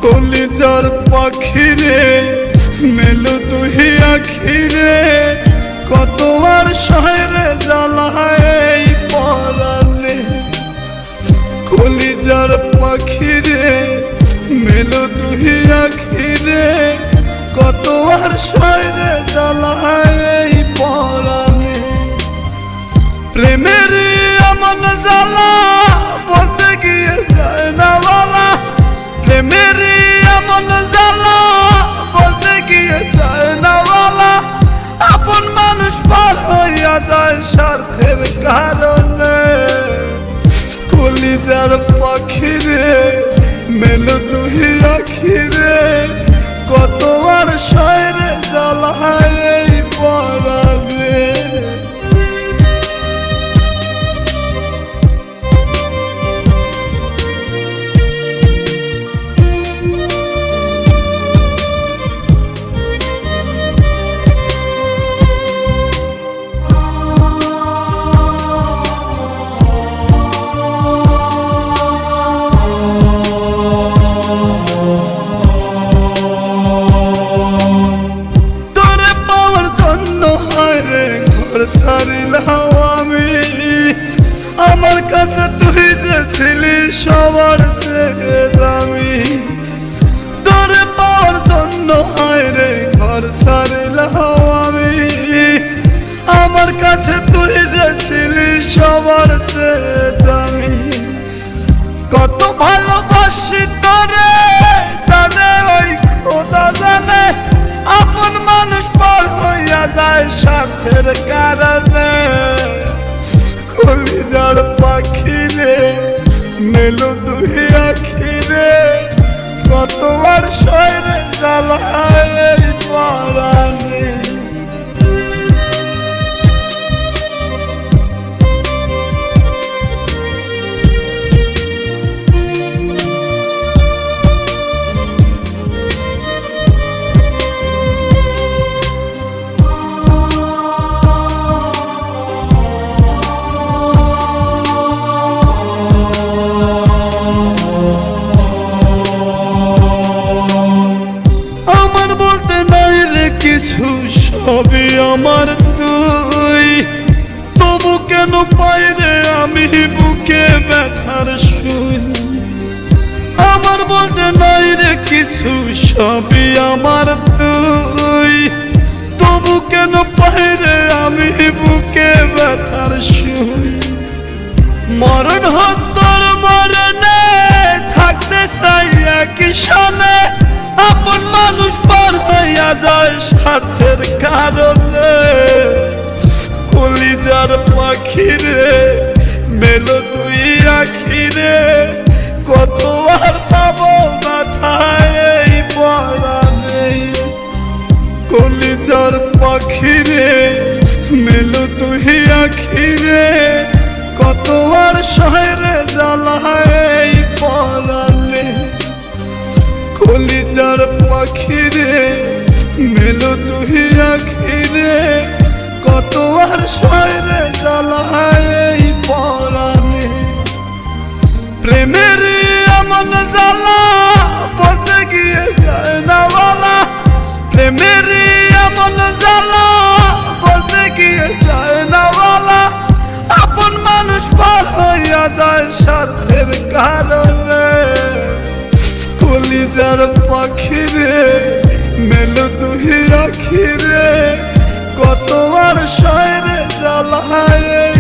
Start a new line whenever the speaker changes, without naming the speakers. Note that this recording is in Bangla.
কলিজার পাখিরে মেলো তুই আখিরে কত আর শহরে জ্বালায় পরানে। কলিজার পাখিরে মেলো তুই আখিরে কত আর শহরে জ্বালায় পরানে। প্রেমের এমন জ্বালা বলতে গিয়ে যায় না বলা, প্রেমের এমন জ্বালা বলতে গিয়ে যায় না বলা। আপন মানুষ পার হইয়া যায় স্বার্থের কারণে। কলিজার পাখিরে মেলো তুই আখিরে কত আর শহরে জ্বালায় পরানে। সারিলাম আমি আমার কাছে তুই যে ছিলি সবার চেয়ে দামি। তোরে পাওয়ার জন্য হায় রে ঘর সারিলাম আমি আমার কাছে তুই যে ছিলি সবার চেয়ে দামি। কত ভালোবাসি তোরে জানে ওই খোদা জানে, আপন মানুষ পার হইয়া যায় স্বার্থের কারণে। কলিজার পাখিরে মেলো তুই আখিরে কত আর শহরে জ্বালায় পরানে। কিছু সবই আমার তুই, তবু কেন পাই রে আমি বুকে ব্যথার সুই। আমার বলতে নাই রে কিছু সবই আমার তুই, তবু কেন পাই রে আমি বুকে ব্যথার সুই। মরণ হত্যার মরণে থাকতে চাই একই সনে, আপন মানুষ পার হইয়া যায় স্বার্থের কারণে। কলিজার পাখিরে মেলো তুই আখিরে কত আর পাবো মাথায় পরানে। কলিজার পাখিরে মেলো তুই আখিরে কত আর শহরে জ্বালায় পরানে। কলিজার পাখিরে মেলো তুই আখিরে কত আর শহরে জ্বালায় পরানে। প্রেমের এমন জ্বালা বলতে গিয়ে যায় না বলা, প্রেমের এমন জ্বালা বলতে গিয়ে যায় না বলা। আপন মানুষ পার হইয়া যায় স্বার্থের কারণে। কলিজার পাখিরে মেলো তুই আখিরে কত আর শহরে জ্বালায়